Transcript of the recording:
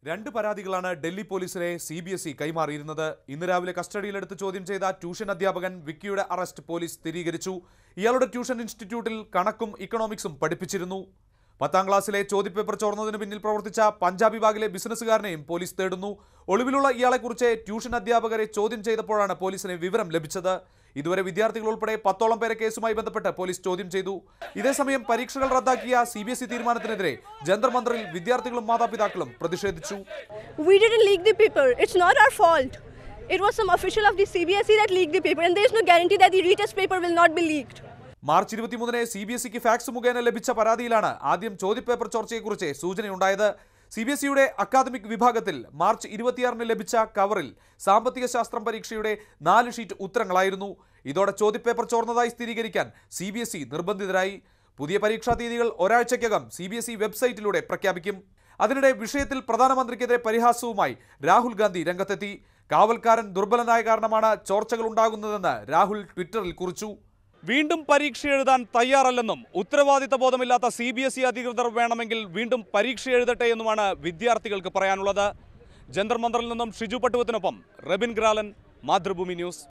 രണ്ട് പരാതികളാണ് ഡൽഹി പോലീസിനെ CBSE കൈമാറിയിരുന്നത്. ഇന്ന് രാവിലെ കസ്റ്റഡിയിലെടുത്ത് ചോദ്യം ചെയ്ത ട്യൂഷൻ അധ്യാപകൻ വിക്കിയുടെ അറസ്റ്റ് പോലീസ് സ്ഥിരീകരിച്ചു. ഇയാളുടെ ട്യൂഷൻ ഇൻസ്റ്റിറ്റ്യൂട്ടിൽ കണക്കും ഇക്കണോമിക്സും പഠിപ്പിച്ചിരുന്നു. 10ാം ക്ലാസ്സിലെ ചോദ്യപേപ്പർ ചോർന്നതിന് പിന്നിൽ പ്രവർത്തിച്ച പഞ്ചാബ് വിഭാഗിലെ ബിസിനസ്സുകാരനെയും പോലീസ് തേടുന്നു. ഒളിവിലുള്ള ഇയാളെക്കുറിച്ച് ട്യൂഷൻ അധ്യാപകരെ ചോദ്യം ചെയ്തപ്പോഴാണ് പോലീസിന് വിവരം ലഭിച്ചത്. ഇതുവരെ വിദ്യാർത്ഥികൾ ഉൾപ്പെടെ 10ഓളം പേരെ കേസുമായി ബന്ധപ്പെട്ട് പോലീസ് ചോദ്യം ചെയ്തു. ഇതേസമയം പരീക്ഷകൾ റദ്ദാക്കിയ CBSE തീരുമാനത്തിനെതിരെ ജന്തർ മന്ദറിൽ വിദ്യാർത്ഥികളും മാതാപിതാക്കളും പ്രതിഷേധിച്ചു. We didn't leak the paper. It's not our fault. It was some official of the CBSE that leaked the paper, and there is no guarantee that the retest paper will not be leaked. March 23-ന് CBSEക്ക് fax മുഖേന ലഭിച്ച പരാതിയിലാണ് ആദ്യം ചോദ്യപേപ്പർ ചോർച്ചയെക്കുറിച്ച് സൂചനയുണ്ടായത്. CBSEയുടെ academic വിഭാഗത്തിൽ March 26-ന് ലഭിച്ച കവറിൽ സാമ്പത്തിക ശാസ്ത്രം പരീക്ഷയുടെ 4 ഷീറ്റ് ഉത്തരങ്ങളായിരുന്നു. ഇതോടെ ചോദ്യപേപ്പർ ചോർന്നതായി സ്ഥിരീകരിക്കാൻ CBSE നിർബന്ധിതരായി. പുതിയ പരീക്ഷാ തീയതികൾ ഒരാഴ്ചയ്ക്കകം CBSE വെബ്സൈറ്റിലൂടെ പ്രഖ്യാപിക്കും. അതിനിടെ വിഷയത്തിൽ പ്രധാനമന്ത്രിക്കെതിരെ പരിഹാസവുമായി രാഹുൽ ഗാന്ധി രംഗത്തെത്തി. കാവൽക്കാരൻ ദുർബലനായ കാരണമാണ് ചോർച്ചകൾ ഉണ്ടാകുന്നതെന്ന് രാഹുൽ ട്വിറ്ററിൽ കുറിച്ചു. വീണ്ടും പരീക്ഷ എഴുതാൻ തയ്യാറല്ലെന്നും ഉത്തരവാദിത്ത ബോധമില്ലാത്ത CBSE അധികൃതർ വേണമെങ്കിൽ വീണ്ടും പരീക്ഷ എഴുതട്ടെ എന്നുമാണ് വിദ്യാർത്ഥികൾക്ക് പറയാനുള്ളത്. ജന്തർ മന്ദറിൽ നിന്നും ഷിജു പട്ടുവത്തിനൊപ്പം റബിൻ ഗ്രാലൻ, മാതൃഭൂമി ന്യൂസ്.